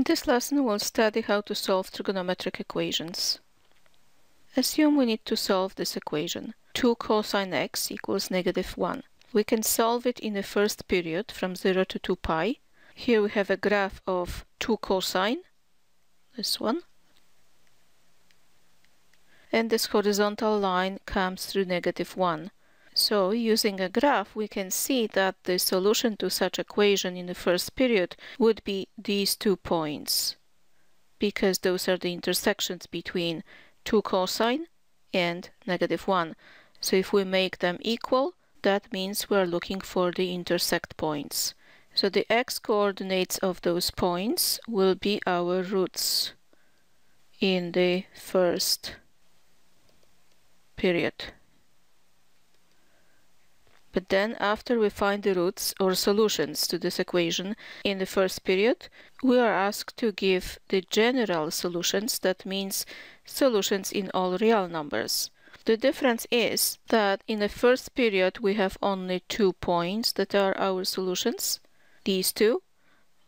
In this lesson, we'll study how to solve trigonometric equations. Assume we need to solve this equation. 2 cosine x equals -1. We can solve it in the first period from 0 to 2 pi. Here we have a graph of 2 cosine, this one. And this horizontal line comes through -1. So, using a graph, we can see that the solution to such equation in the first period would be these 2 points, because those are the intersections between 2 cosine and -1. So if we make them equal, that means we're looking for the intersect points. So the x-coordinates of those points will be our roots in the first period. But then, after we find the roots or solutions to this equation in the first period, we are asked to give the general solutions. That means solutions in all real numbers. The difference is that in the first period we have only 2 points that are our solutions, these 2.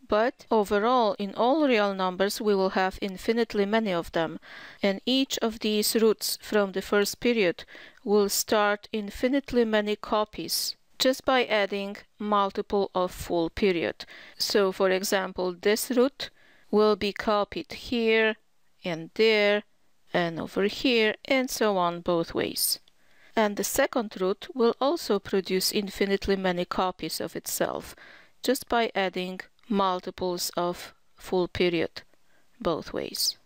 But overall, in all real numbers, we will have infinitely many of them, and each of these roots from the first period will start infinitely many copies just by adding multiple of full period. So, for example, this root will be copied here and there and over here and so on both ways. And the second root will also produce infinitely many copies of itself just by adding multiples of full period both ways.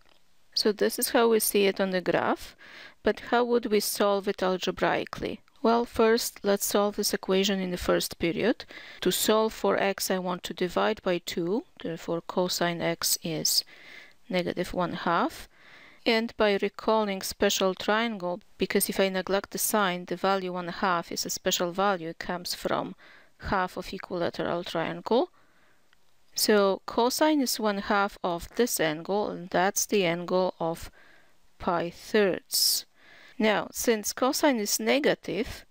So this is how we see it on the graph, but how would we solve it algebraically? Well, first let's solve this equation in the first period. To solve for x, I want to divide by 2, therefore cosine x is -1/2. And by recalling special triangle, because if I neglect the sign, the value 1/2 is a special value, it comes from half of equilateral triangle. So cosine is 1/2 of this angle, and that's the angle of pi thirds. Now, since cosine is negative,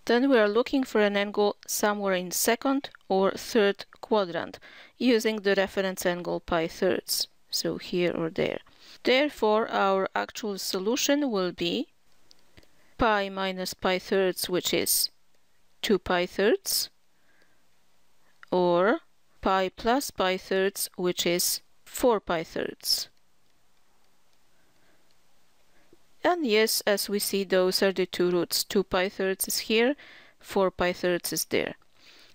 then we are looking for an angle somewhere in second or third quadrant, using the reference angle pi thirds, so here or there. Therefore, our actual solution will be pi minus pi thirds, which is 2 pi thirds, or pi plus pi thirds, which is 4 pi thirds. And yes, as we see, those are the 2 roots. 2 pi thirds is here, 4 pi thirds is there.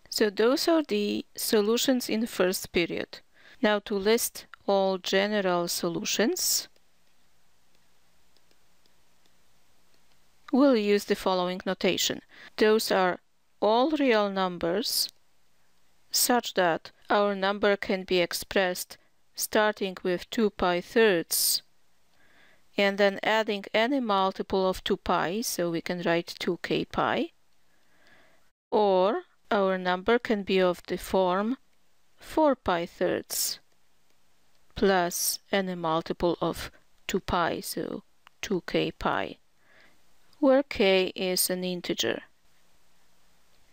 So those are the solutions in the first period. Now to list all general solutions, we'll use the following notation. Those are all real numbers such that our number can be expressed starting with 2 pi thirds and then adding any multiple of 2 pi, so we can write 2k pi, or our number can be of the form 4 pi thirds plus any multiple of 2 pi, so 2k pi, where k is an integer.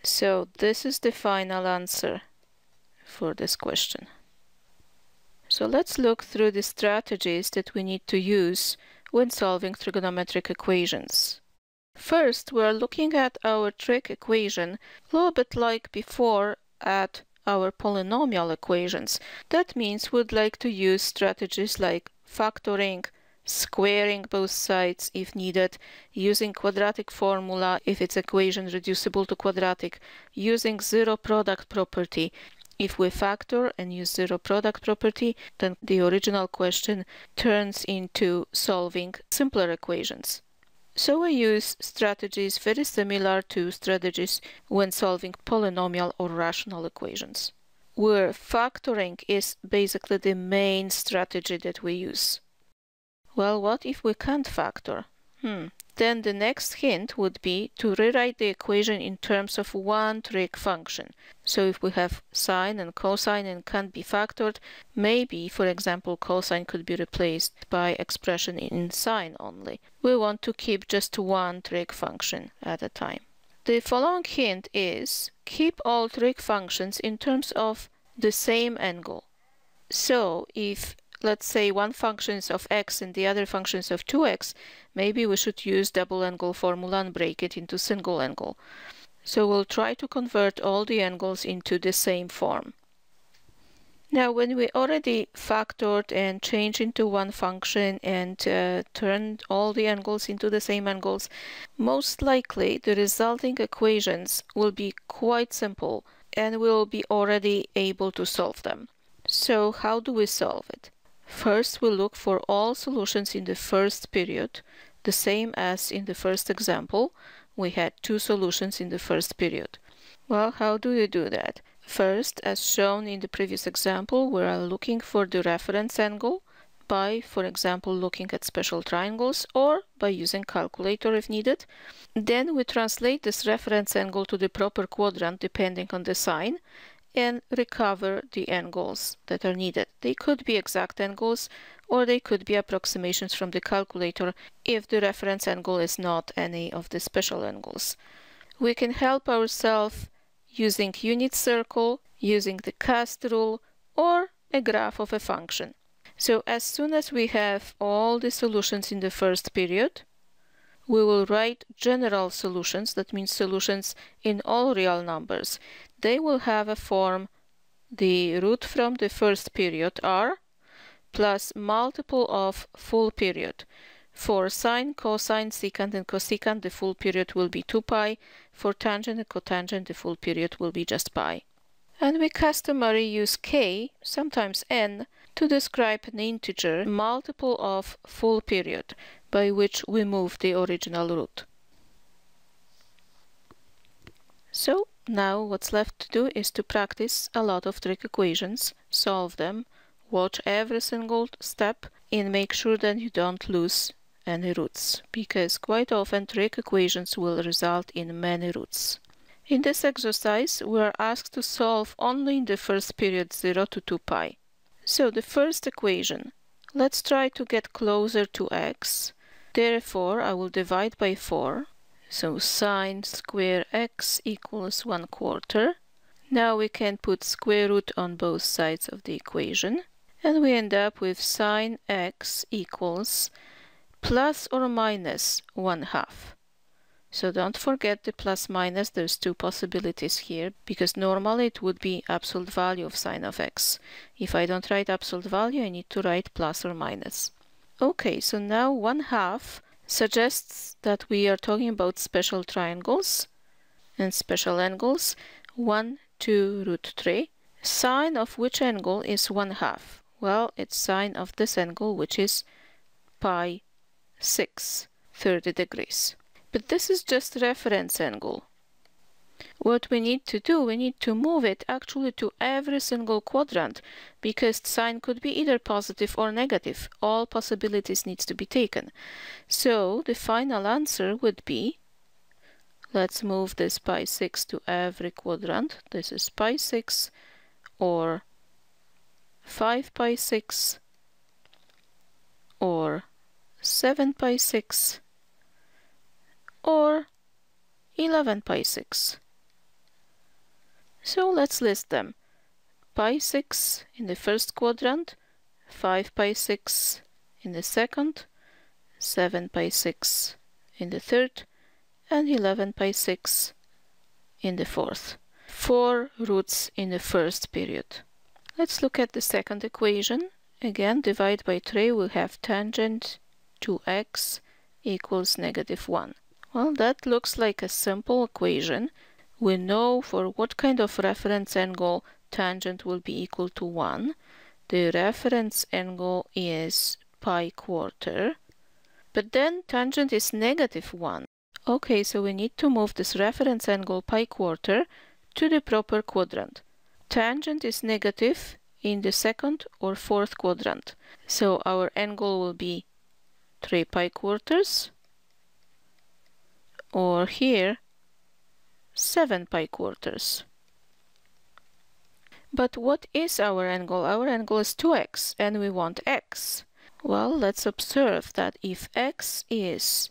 So this is the final answer for this question. So let's look through the strategies that we need to use when solving trigonometric equations. First, we're looking at our trig equation a little bit like before at our polynomial equations. That means we'd like to use strategies like factoring, squaring both sides if needed, using quadratic formula if it's equation reducible to quadratic, using zero product property. If we factor and use zero product property, then the original question turns into solving simpler equations. So we use strategies very similar to strategies when solving polynomial or rational equations, where factoring is basically the main strategy that we use. Well, what if we can't factor? Then the next hint would be to rewrite the equation in terms of one trig function. So if we have sine and cosine and can't be factored, maybe, for example, cosine could be replaced by expression in sine only. We want to keep just one trig function at a time. The following hint is keep all trig functions in terms of the same angle. So if, let's say, one function is of x and the other function is of 2x, maybe we should use double angle formula and break it into single angle. So we'll try to convert all the angles into the same form. Now, when we already factored and changed into one function and turned all the angles into the same angles, most likely the resulting equations will be quite simple and we'll be already able to solve them. So how do we solve it? First, we look for all solutions in the first period, the same as in the first example. We had two solutions in the first period. Well, how do you do that? First, as shown in the previous example, we are looking for the reference angle by, for example, looking at special triangles or by using calculator if needed. Then we translate this reference angle to the proper quadrant depending on the sign and recover the angles that are needed. They could be exact angles or they could be approximations from the calculator if the reference angle is not any of the special angles. We can help ourselves using unit circle, using the cast rule, or a graph of a function. So as soon as we have all the solutions in the first period, we will write general solutions, that means solutions in all real numbers. They will have a form, the root from the first period r plus multiple of full period. For sine, cosine, secant, and cosecant, the full period will be 2 pi. For tangent and cotangent, the full period will be just pi. And we customarily use k, sometimes n, to describe an integer multiple of full period, by which we move the original root. So now what's left to do is to practice a lot of trig equations, solve them, watch every single step, and make sure that you don't lose any roots, because quite often trig equations will result in many roots. In this exercise, we are asked to solve only in the first period 0 to 2 pi. So the first equation, let's try to get closer to x. Therefore, I will divide by 4. So sine square x equals 1/4. Now we can put square root on both sides of the equation. And we end up with sine x equals plus or minus 1/2. So don't forget the plus minus, there's two possibilities here, because normally it would be absolute value of sine of x. If I don't write absolute value, I need to write plus or minus. Okay, so now 1/2 suggests that we are talking about special triangles and special angles, 1, 2, root 3. Sine of which angle is 1/2? Well, it's sine of this angle, which is pi 6, 30 degrees. But this is just reference angle. What we need to do, we need to move it actually to every single quadrant, because sine could be either positive or negative. All possibilities needs to be taken. So the final answer would be, let's move this pi 6 to every quadrant. This is pi 6 or 5 pi 6 or 7 pi 6 or 11 pi 6. So let's list them. Pi 6 in the first quadrant, 5 pi 6 in the second, 7 pi 6 in the third, and 11 pi 6 in the fourth. 4 roots in the first period. Let's look at the second equation. Again, divide by 3, we'll have tangent 2x equals -1. Well, that looks like a simple equation. We know for what kind of reference angle tangent will be equal to 1. The reference angle is pi quarter, but then tangent is -1. Okay, so we need to move this reference angle pi quarter to the proper quadrant. Tangent is negative in the second or fourth quadrant, so our angle will be 3 pi quarters, or here 7 pi quarters. But what is our angle? Our angle is 2x and we want x. Well, let's observe that if x is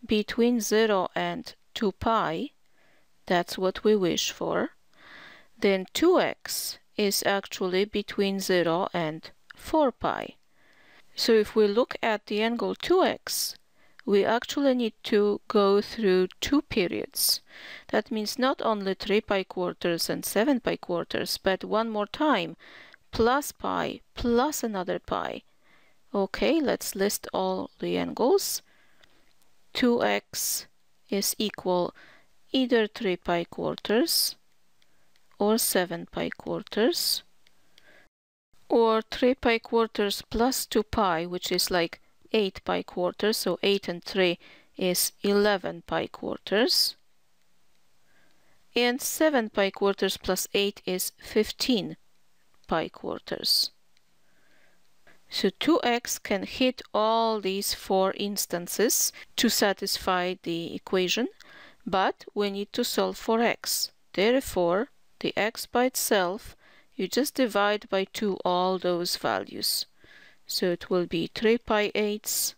between 0 and 2 pi, that's what we wish for, then 2x is actually between 0 and 4 pi. So if we look at the angle 2x, we actually need to go through 2 periods. That means not only 3 pi quarters and 7 pi quarters, but one more time, plus pi plus another pi. Okay, let's list all the angles. 2x is equal either 3 pi quarters or 7 pi quarters, or 3 pi quarters plus 2 pi, which is like 8 pi quarters, so 8 and 3 is 11 pi quarters, and 7 pi quarters plus 8 is 15 pi quarters. So 2x can hit all these 4 instances to satisfy the equation, but we need to solve for x. Therefore, the x by itself, you just divide by 2 all those values. So it will be 3 pi eighths,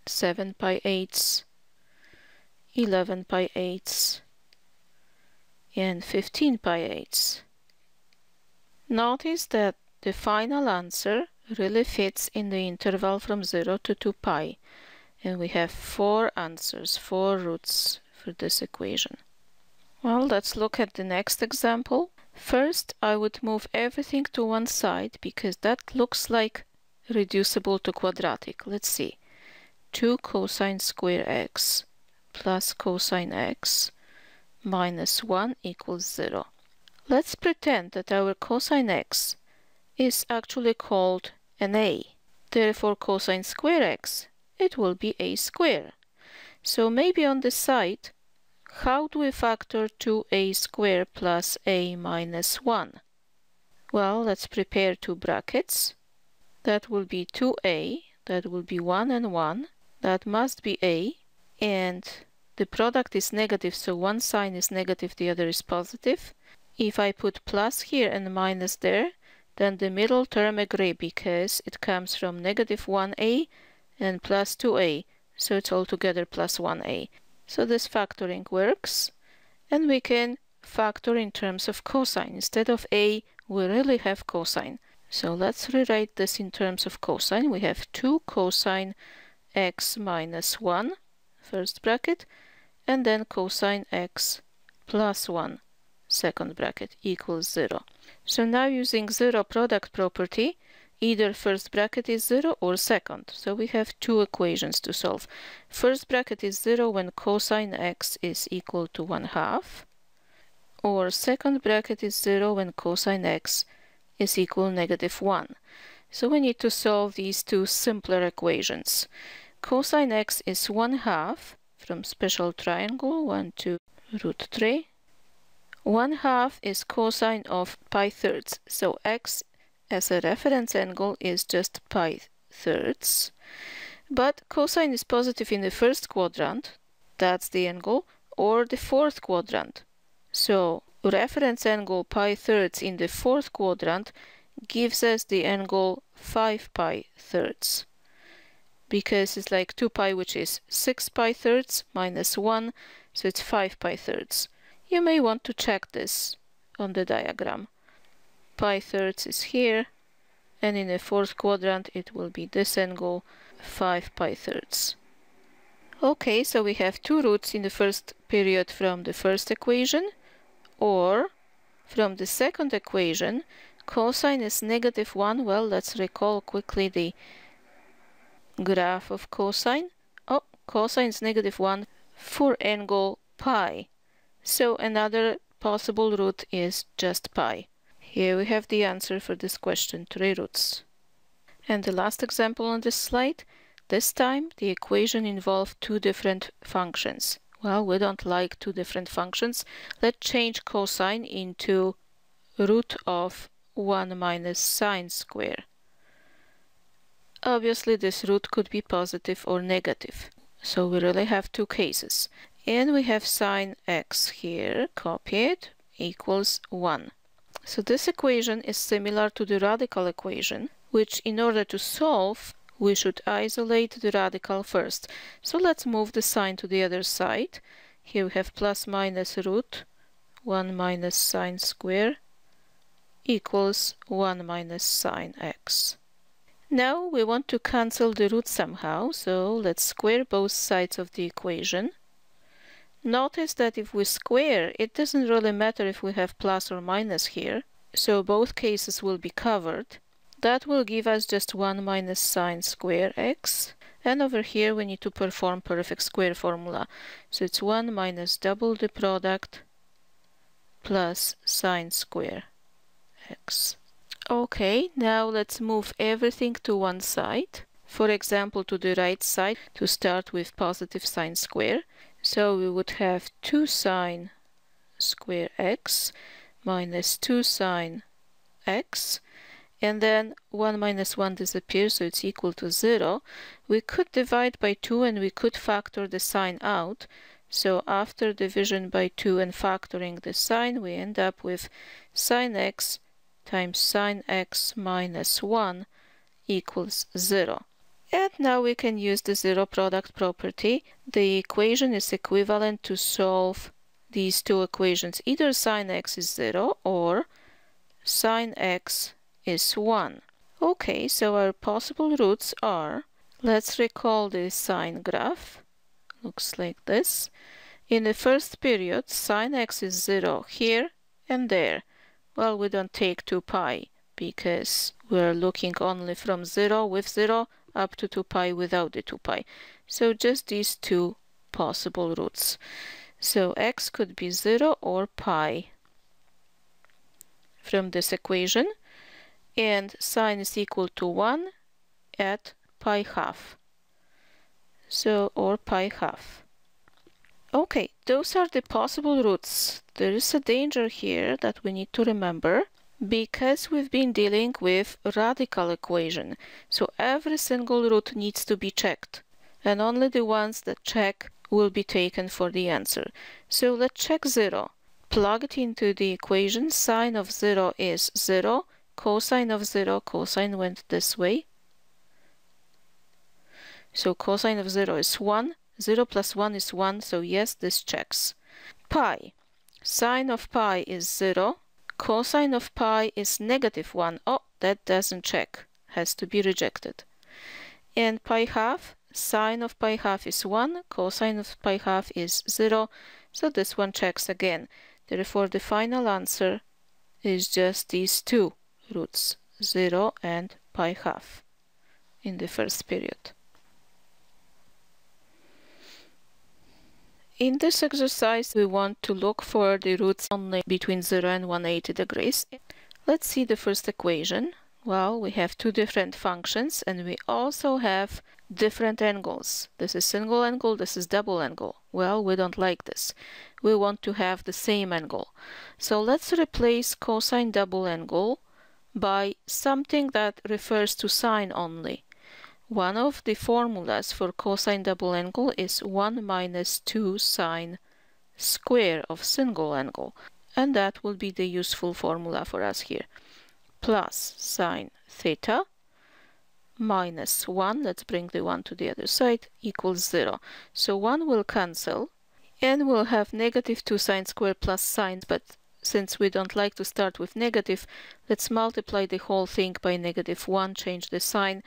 7 pi eighths, 11 pi eighths, and 15 pi eighths. Notice that the final answer really fits in the interval from 0 to 2 pi. And we have 4 answers, 4 roots for this equation. Well, let's look at the next example. First, I would move everything to one side because that looks like reducible to quadratic. Let's see. 2 cosine square x plus cosine x minus 1 equals 0. Let's pretend that our cosine x is actually called an a. Therefore, cosine square x, it will be a square. So maybe on the side, how do we factor 2a squared plus a minus 1? Well, let's prepare 2 brackets. That will be 2a, that will be 1 and 1. That must be a, and the product is negative, so one sign is negative, the other is positive. If I put plus here and minus there, then the middle term agree because it comes from negative 1a and plus 2a, so it's altogether plus 1a. So this factoring works, and we can factor in terms of cosine. Instead of a, we really have cosine. So let's rewrite this in terms of cosine. We have 2 cosine x minus 1, first bracket, and then cosine x plus 1, second bracket, equals 0. So now using 0 product property, either first bracket is 0 or second. So we have 2 equations to solve. First bracket is 0 when cosine x is equal to 1/2, or second bracket is 0 when cosine x is equal to -1. So we need to solve these 2 simpler equations. Cosine x is 1/2 from special triangle 1 to √3. 1/2 is cosine of pi thirds, so x as a reference angle is just pi thirds. But cosine is positive in the first quadrant, that's the angle, or the fourth quadrant. So reference angle pi thirds in the fourth quadrant gives us the angle 5 pi thirds. Because it's like 2 pi, which is 6 pi thirds minus 1, so it's 5 pi thirds. You may want to check this on the diagram. Pi thirds is here, and in the fourth quadrant it will be this angle, 5 pi thirds. Okay, so we have 2 roots in the first period from the first equation, or from the second equation, cosine is -1. Well, let's recall quickly the graph of cosine. Oh, cosine is -1 for angle pi. So another possible root is just pi. Here we have the answer for this question, 3 roots. And the last example on this slide, this time the equation involved 2 different functions. Well, we don't like 2 different functions. Let's change cosine into root of 1 minus sine square. Obviously this root could be positive or negative. So we really have 2 cases. And we have sine x here, copied, equals 1. So this equation is similar to the radical equation, which in order to solve, we should isolate the radical first. So let's move the sign to the other side. Here we have plus minus root 1 minus sine square equals 1 minus sine x. Now we want to cancel the roots somehow, so let's square both sides of the equation. Notice that if we square, it doesn't really matter if we have plus or minus here, so both cases will be covered. That will give us just 1 minus sine square x. And over here we need to perform perfect square formula. So it's 1 minus double the product plus sine square x. Okay, now let's move everything to one side. For example, to the right side, to start with positive sine square. So we would have 2 sine square x minus 2 sine x. And then 1 minus 1 disappears, so it's equal to 0. We could divide by 2 and we could factor the sign out. So after division by 2 and factoring the sign, we end up with sine x times sine x minus 1 equals 0. And now we can use the zero product property. The equation is equivalent to solve these two equations. Either sine x is 0 or sine x is 1. Okay, so our possible roots are, let's recall the sine graph. Looks like this. In the first period, sine x is 0 here and there. Well, we don't take 2 pi because we're looking only from 0 with 0 up to 2 pi without the 2 pi. So just these two possible roots. So x could be 0 or pi from this equation. And sine is equal to 1 at pi half. So, or pi half. Okay, those are the possible roots. There is a danger here that we need to remember because we've been dealing with radical equation. So every single root needs to be checked. And only the ones that check will be taken for the answer. So let's check 0. Plug it into the equation. Sine of 0 is 0. Cosine of 0, cosine went this way. So cosine of 0 is 1. 0 plus 1 is 1, so yes, this checks. Pi. Sine of pi is 0. Cosine of pi is negative 1. Oh, that doesn't check. Has to be rejected. And pi half. Sine of pi half is 1. Cosine of pi half is 0. So this one checks again. Therefore, the final answer is just these two roots, 0 and pi half in the first period. In this exercise, we want to look for the roots only between 0 and 180 degrees. Let's see the first equation. Well, we have two different functions and we also have different angles. This is single angle, this is double angle. Well, we don't like this. We want to have the same angle. So let's replace cosine double angle by something that refers to sine only. One of the formulas for cosine double angle is 1 minus 2 sine square of single angle. And that will be the useful formula for us here. Plus sine theta minus 1, let's bring the 1 to the other side, equals 0. So 1 will cancel and we'll have negative 2 sine square plus sine, but since we don't like to start with negative, let's multiply the whole thing by negative 1, change the sign,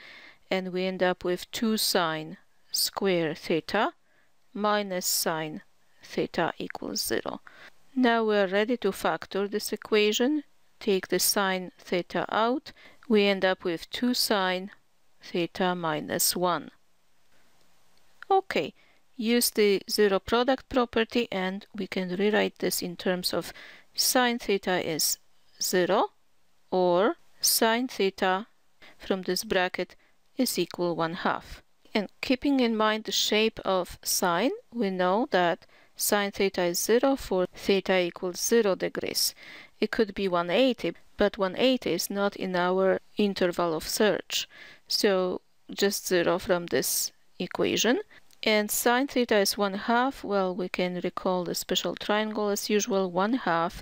and we end up with 2 sine square theta minus sine theta equals 0. Now we are ready to factor this equation. Take the sine theta out. We end up with 2 sine theta minus 1. Okay, use the zero product property and we can rewrite this in terms of sine theta is 0 or sine theta from this bracket is equal 1/2. And keeping in mind the shape of sine, we know that sine theta is 0 for theta equals 0 degrees. It could be 180, but 180 is not in our interval of search. So just 0 from this equation. And sine theta is 1/2. Well, we can recall the special triangle as usual. 1/2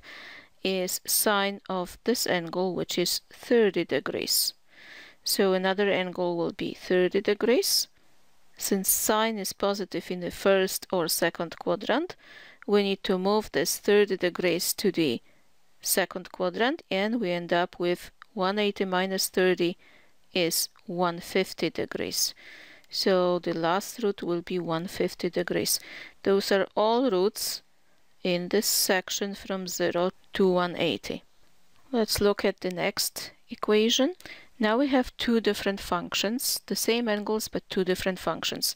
is sine of this angle, which is 30 degrees. So another angle will be 30 degrees. Since sine is positive in the first or second quadrant, we need to move this 30 degrees to the second quadrant, and we end up with 180 minus 30 is 150 degrees. So the last root will be 150 degrees. Those are all roots in this section from 0 to 180. Let's look at the next equation. Now we have two different functions, the same angles but two different functions.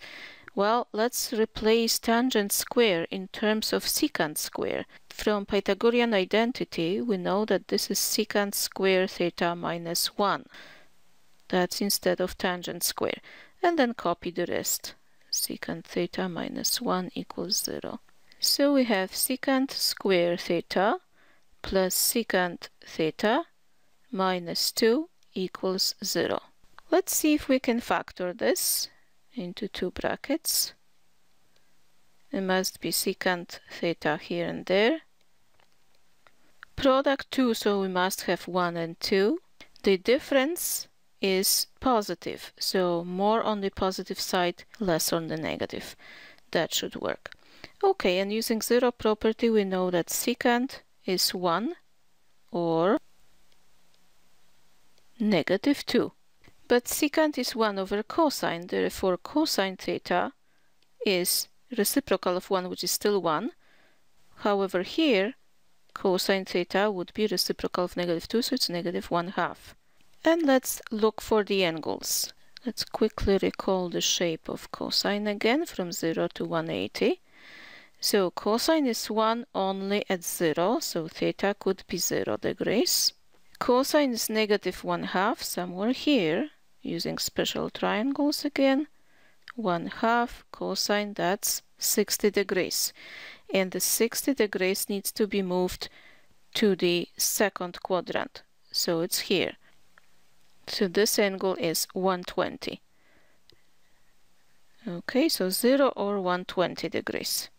Well, let's replace tangent square in terms of secant square. From Pythagorean identity, we know that this is secant square theta minus 1. That's instead of tangent square. And then copy the rest. Secant theta minus 1 equals 0. So we have secant square theta plus secant theta minus 2 equals 0. Let's see if we can factor this into two brackets. It must be secant theta here and there. Product 2, so we must have 1 and 2. The difference is positive, so more on the positive side, less on the negative. That should work. Okay, and using zero property, we know that secant is 1 or negative 2. But secant is 1 over cosine, therefore cosine theta is reciprocal of 1, which is still 1. However, here, cosine theta would be reciprocal of negative 2, so it's negative 1/2. And let's look for the angles. Let's quickly recall the shape of cosine again from 0 to 180. So cosine is 1 only at 0, so theta could be 0 degrees. Cosine is negative 1/2 somewhere here, using special triangles again. 1/2 cosine, that's 60 degrees. And the 60 degrees needs to be moved to the second quadrant. So it's here. So this angle is 120. Okay, so 0 or 120 degrees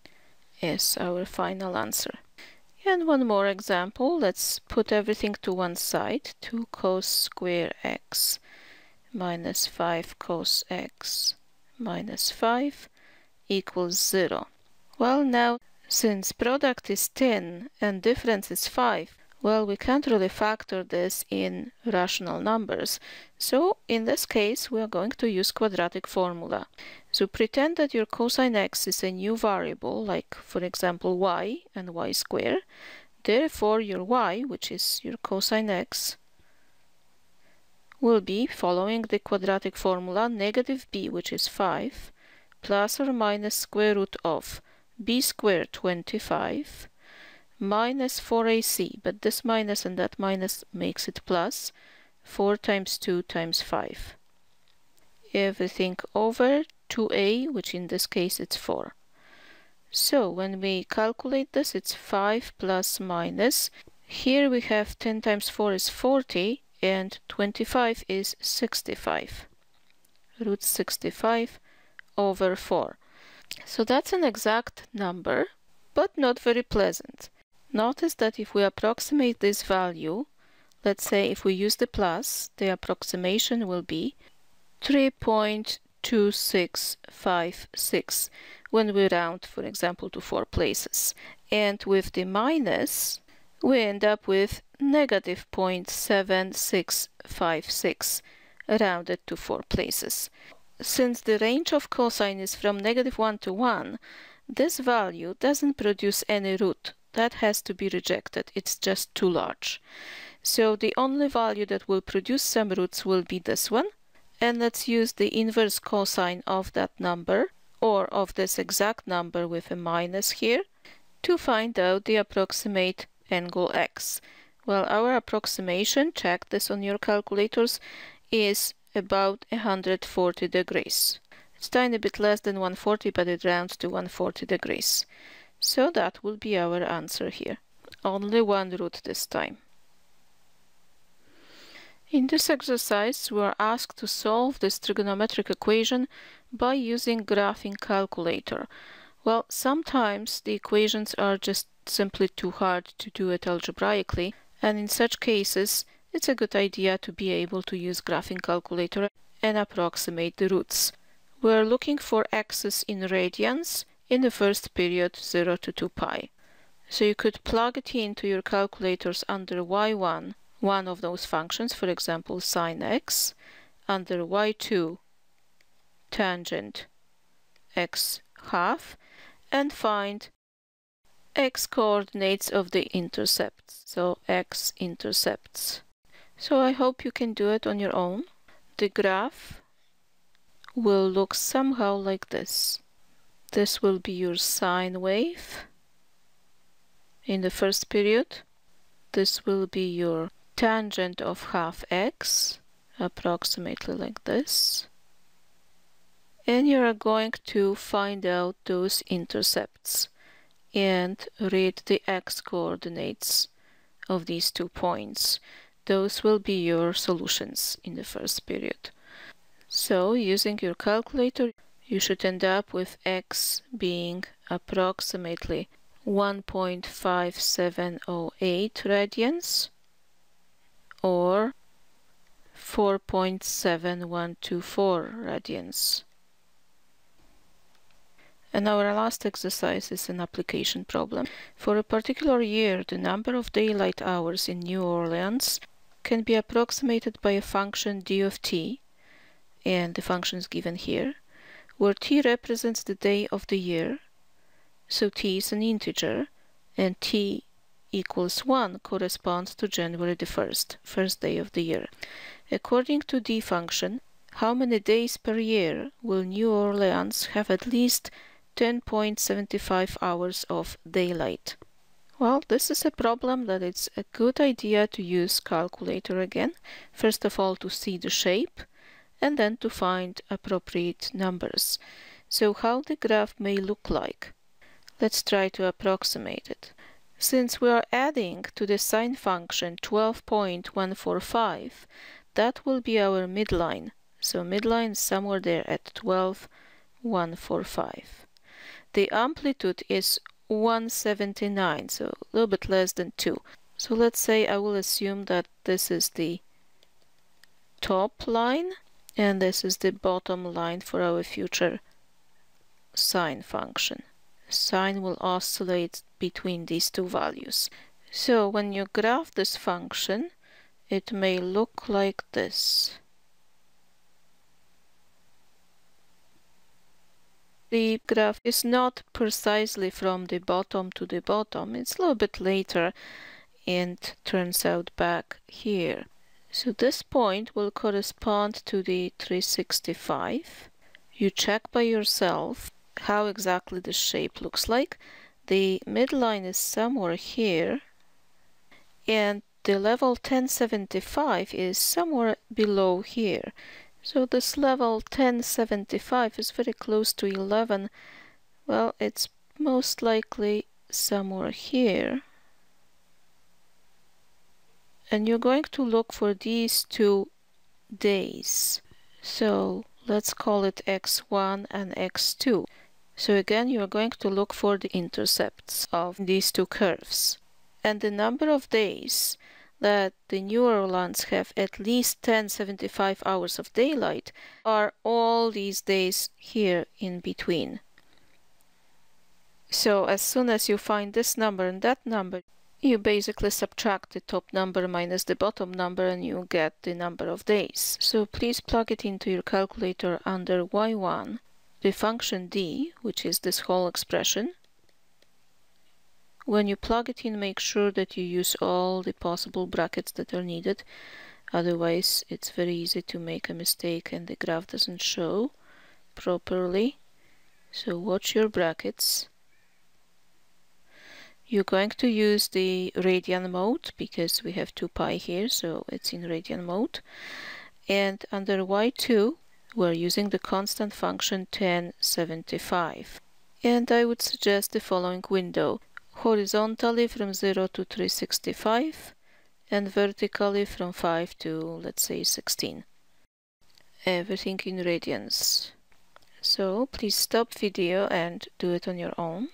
is our final answer. And one more example. Let's put everything to one side. 2 cos square x minus 5 cos x minus 5 equals 0. Well, now, since product is 10 and difference is 5, well, we can't really factor this in rational numbers. So in this case, we are going to use quadratic formula. So pretend that your cosine x is a new variable, like for example y and y square. Therefore, your y, which is your cosine x, will be following the quadratic formula negative b, which is 5, plus or minus square root of b squared 25 minus 4ac, but this minus and that minus makes it plus 4 times 2 times 5. Everything over 2a, which in this case it's 4. So when we calculate this, it's 5 plus minus. Here we have 10 times 4 is 40 and 25 is 65. Root 65 over 4. So that's an exact number, but not very pleasant. Notice that if we approximate this value, let's say if we use the plus, the approximation will be 3.2656 when we round, for example, to 4 places. And with the minus, we end up with negative 0.7656 rounded to 4 places. Since the range of cosine is from negative 1 to 1, this value doesn't produce any root. That has to be rejected. It's just too large. So the only value that will produce some roots will be this one. And let's use the inverse cosine of that number, or of this exact number with a minus here, to find out the approximate angle x. Well, our approximation, check this on your calculators, is about 140 degrees. It's a tiny bit less than 140, but it rounds to 140 degrees. So that will be our answer here. Only one root this time. In this exercise, we are asked to solve this trigonometric equation by using graphing calculator. Well, sometimes the equations are just simply too hard to do it algebraically, and in such cases, it's a good idea to be able to use graphing calculator and approximate the roots. We're looking for x's in radians in the first period 0 to 2 pi. So you could plug it into your calculators under y1, one of those functions, for example sine x, under y2, tangent x half, and find x coordinates of the intercepts, so x intercepts. So I hope you can do it on your own. The graph will look somehow like this. This will be your sine wave in the first period. This will be your tangent of half x, approximately like this. And you are going to find out those intercepts and read the x coordinates of these 2 points. Those will be your solutions in the first period. So using your calculator, you should end up with x being approximately 1.5708 radians or 4.7124 radians. And our last exercise is an application problem. For a particular year, the number of daylight hours in New Orleans can be approximated by a function d of t, and the function is given here, where t represents the day of the year, so t is an integer, and t equals 1 corresponds to January the 1st, first day of the year. According to d function, how many days per year will New Orleans have at least 10.75 hours of daylight? Well, this is a problem that it's a good idea to use calculator again. First of all, to see the shape, and then to find appropriate numbers. So how the graph may look like? Let's try to approximate it. Since we are adding to the sine function 12.145, that will be our midline. So midline is somewhere there at 12.145. The amplitude is 179, so a little bit less than 2. So let's say I will assume that this is the top line and this is the bottom line for our future sine function. Sine will oscillate between these two values. So when you graph this function, it may look like this. The graph is not precisely from the bottom to the bottom. It's a little bit later and turns out back here. So this point will correspond to the 365. You check by yourself how exactly the shape looks like. The midline is somewhere here, and the level 1075 is somewhere below here. So this level 1075 is very close to 11. Well, it's most likely somewhere here. And you're going to look for these 2 days. So let's call it x1 and x2. So again, you're going to look for the intercepts of these 2 curves. And the number of days that the New Orleans have at least 1075 hours of daylight are all these days here in between. So as soon as you find this number and that number, you basically subtract the top number minus the bottom number and you get the number of days. So please plug it into your calculator under y1, the function d, which is this whole expression. When you plug it in, make sure that you use all the possible brackets that are needed. Otherwise, it's very easy to make a mistake and the graph doesn't show properly. So watch your brackets. You're going to use the radian mode because we have 2 pi here, so it's in radian mode. And under y2, we're using the constant function 1075. And I would suggest the following window. Horizontally from 0 to 365 and vertically from 5 to, let's say, 16. Everything in radians. So please stop video and do it on your own.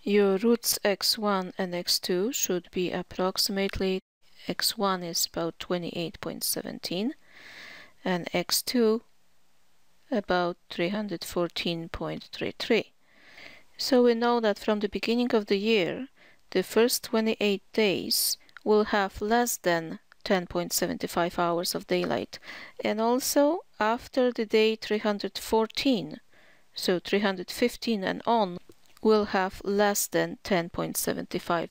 Your roots x1 and x2 should be approximately, x1 is about 28.17 and x2 about 314.33. So we know that from the beginning of the year, the first 28 days will have less than 10.75 hours of daylight, and also after the day 314, so 315 and on, will have less than 10.75.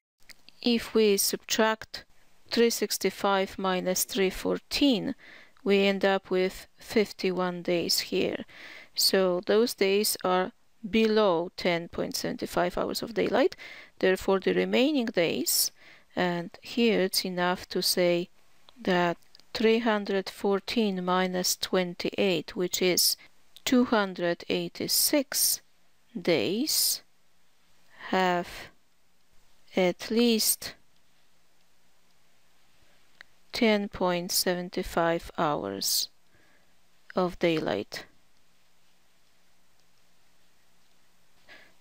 If we subtract 365 minus 314, we end up with 51 days here. So those days are below 10.75 hours of daylight. Therefore, the remaining days, and here it's enough to say that 314 minus 28, which is 286 days, have at least 10.75 hours of daylight.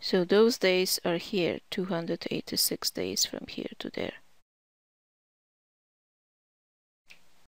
So those days are here, 286 days from here to there.